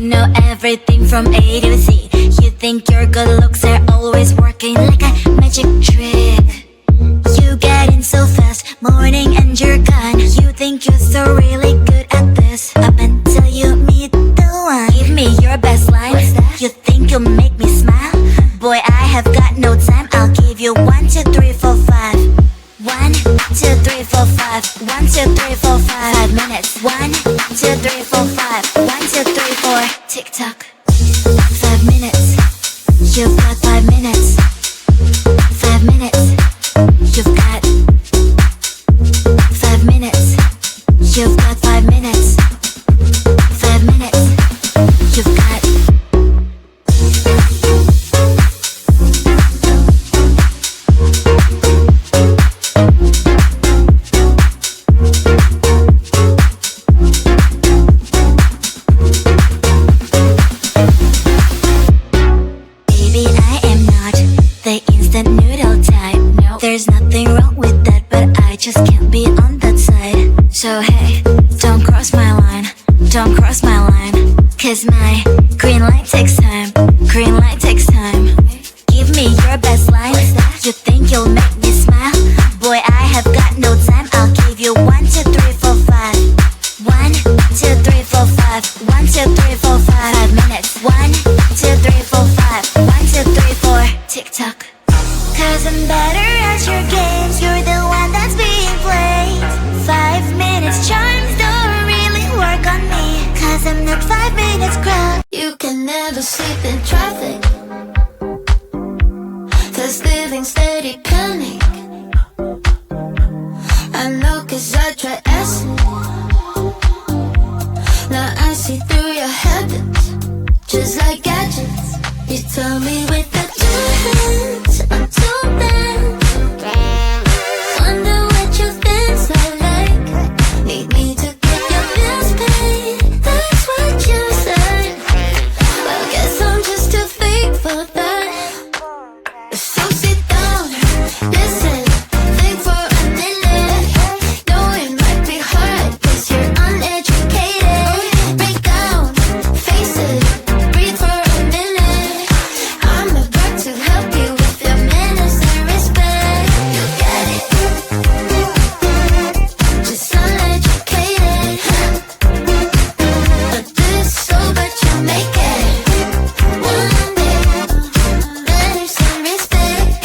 know everything from A to Z. You think your good looks are always working like a magic trick. You get in so fast, morning and you're gone. You think you're so really good at this, up until you meet the one. Give me your best line. You think you'll make me smile? Boy, I have got no time. I'll give you 1, 2, 3, 4, 5. 1, 2, 3, 4, 5. 1, 2, 3, 4, 5. 5 minutes. 1, 2, 3, 4, 5. 1, 2, 3, 4. Tick tock. 5 minutes. You've got 5 minutes. 5 minutes. You've got 5 minutes. You've got 5 minutes. 5 minutes. You've got. There's nothing wrong with that, but I just can't be on that side. So hey, don't cross my line, don't cross my line. Cause my green light takes time, green light takes time. Give me your best line. You think you'll make me smile? Boy, I have got no time. I'll give you 1, 2, 3, 4, 5. 1, 2, 3, 4, 5. 1, 2, 3, 4, 5. 5 minutes. 1, 2, 3, 4, 5. 1, 2, 3, 4. Tick tock. Cause I'm better at your games, you're the one that's being played. 5 minutes charms don't really work on me, cause I'm not 5 minutes crowd. You can never sleep in traffic, cause living's steady panic. I know cause I try acid. Now I see through your habits, just like gadgets. You tell me with the 2 hands, I'm too bad. Wonder what you think's like. Need me to get your bills paid, that's what you said. Well, guess I'm just too fake for that. So sit down, listen, think for a minute. Know it might be hard, cause you're uneducated. Break down, face it, breathe for a minute. I'm about to help you with your manners and respect. You get it, just uneducated. But this so but you make it. One day, manners and respect.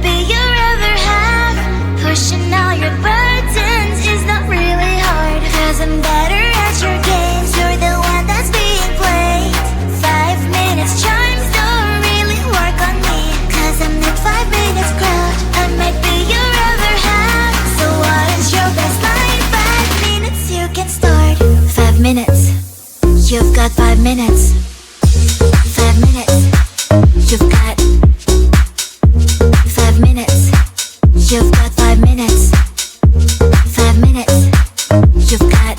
Be your other half, pushing all your burdens is not really hard. Cause I'm better at your games, you're the one that's being played. 5 minutes charms don't really work on me, cause I'm not 5 minutes crowd. I might be your other half, so what is your best line? 5 minutes you can start. 5 minutes, you've got 5 minutes. 5 minutes, you've got 5 minutes. You've got 5 minutes. 5 minutes. You've got.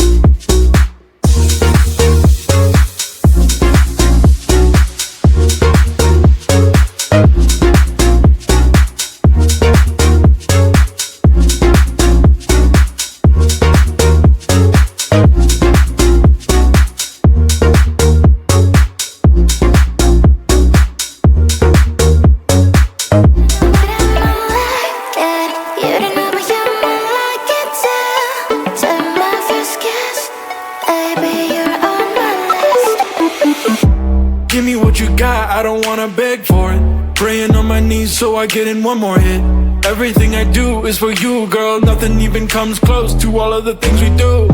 give me what you got, I don't wanna beg for it. Praying on my knees so I get in one more hit. Everything I do is for you, girl. Nothing even comes close to all of the things we do.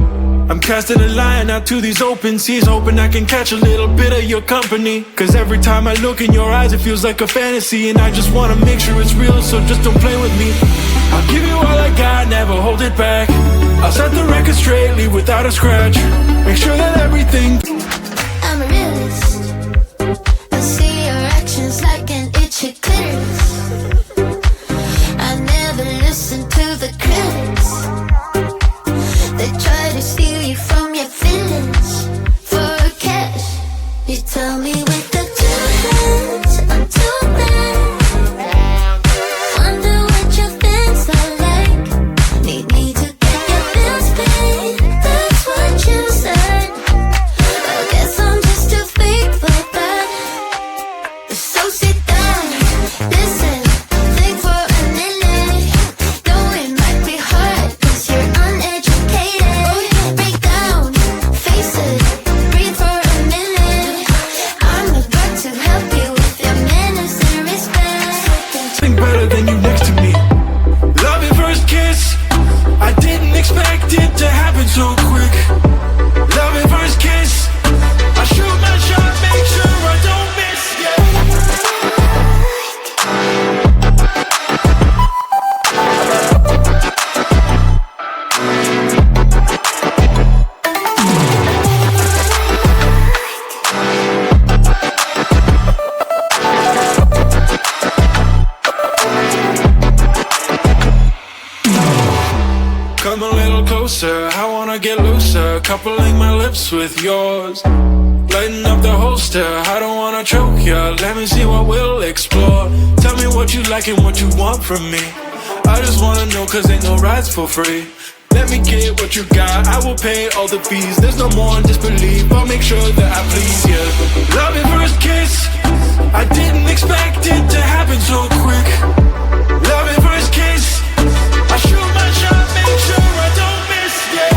I'm casting a line out to these open seas, hoping I can catch a little bit of your company. Cause every time I look in your eyes it feels like a fantasy, and I just wanna make sure it's real, so just don't play with me. I'll give you all I got, never hold it back. I'll set the record straight, leave without a scratch. Make sure that everything. I'm a realist. I see your actions like an itchy clitoris. I never listen to the critics. They try to steal you from your feelings for cash. You tell me with the two hands I'm too bad. Wonder what your things are like. Need me to get your bills paid. That's what you said. I guess I'm just too fake for that. So sit down, listen, think for a minute. Know it might be hard cause you're uneducated. Break down, face it, breathe for a minute. I'm about to help you with your manners and respect. Think better than you next to me. Love at first kiss, I didn't expect it to happen so quick. Love at first kiss, I shoot my shot, make sure I don't miss, yeah. Come a little closer, I wanna get looser. Coupling my lips with yours, lighten up the holster, I don't wanna choke ya. Let me see what we'll explore. Tell me what you like and what you want from me. I just wanna know cause ain't no rides for free. Let me get what you got, I will pay all the fees. There's no more disbelief, I'll make sure that I please you. Love at first kiss, I didn't expect it to happen so quick. Love at first kiss, I shoot my shot, make sure I don't miss, yeah.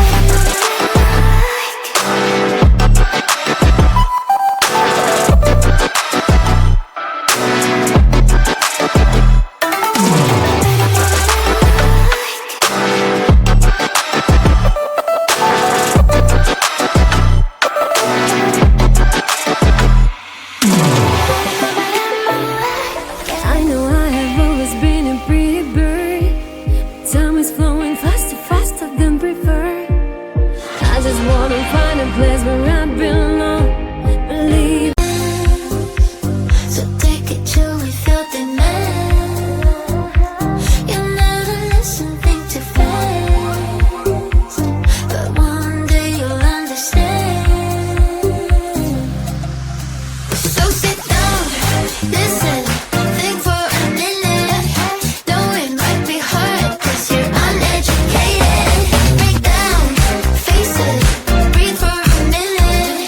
I know I have always been a pretty bird. Time is flowing faster, faster than preferred. I just wanna find a place where I belong. Believe. So take it till we feel the man. You never listen, think too fast. But one day you'll understand. So sit down, listen, think for a minute. Know it might be hard cause you're uneducated. Break down, face it, breathe for a minute.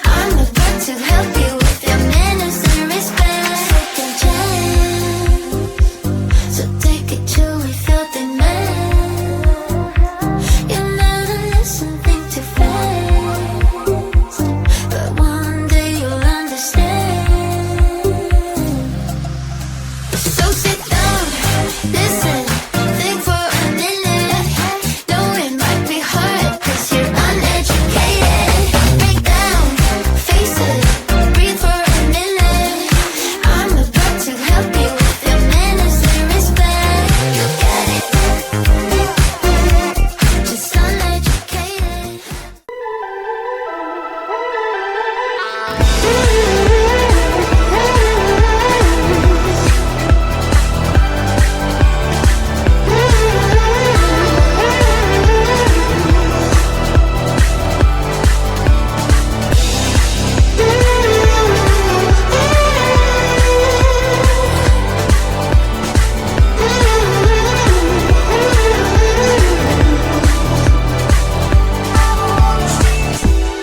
I'm about to help you with your manners and respect. Second chance, so take it till we feel the man. You never listen, think too fast. But one day you'll understand. So sit down, listen, think for a minute. Know it might be hard cause you're uneducated. Break down, face it, breathe for a minute. I'm about to help you with your manners and respect. You get it, just uneducated.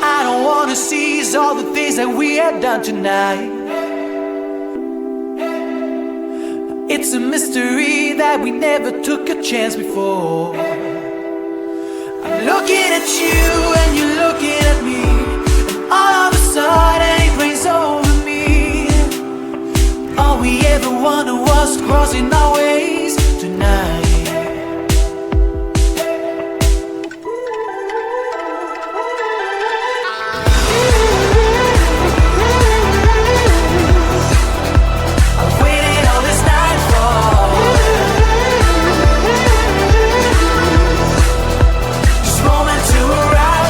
I don't wanna seize all the things that we have done tonight. It's a mystery that we never took a chance before. I'm looking at you and you're looking at me, and all of a sudden it rains over me. just crossing our ways tonight. I've waited all this night for this moment to arrive.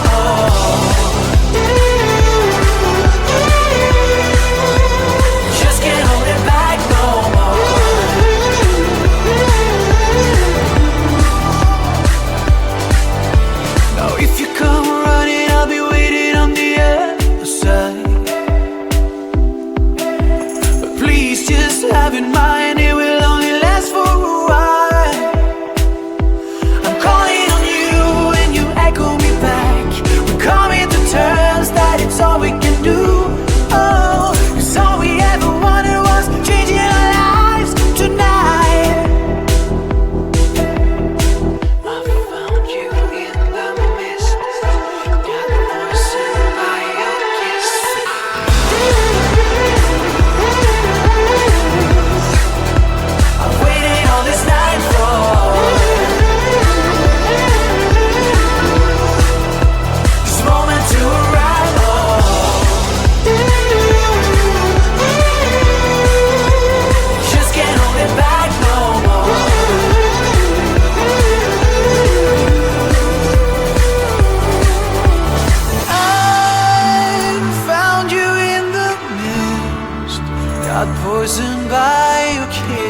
Just can't hold it back no more. Now if you come running, I'll be waiting on the other side. But please just have in mind it will only last for a while. I'm calling on you and you echo me back. We're coming to terms that it's all we can do. Oh, 'cause all we ever wanted was changing our lives tonight. I found you in the mist, got the poison by your kiss. I've waited all this night for this moment to arrive. Just can't hold it back no more. I found you in the mist, got poisoned by your kiss.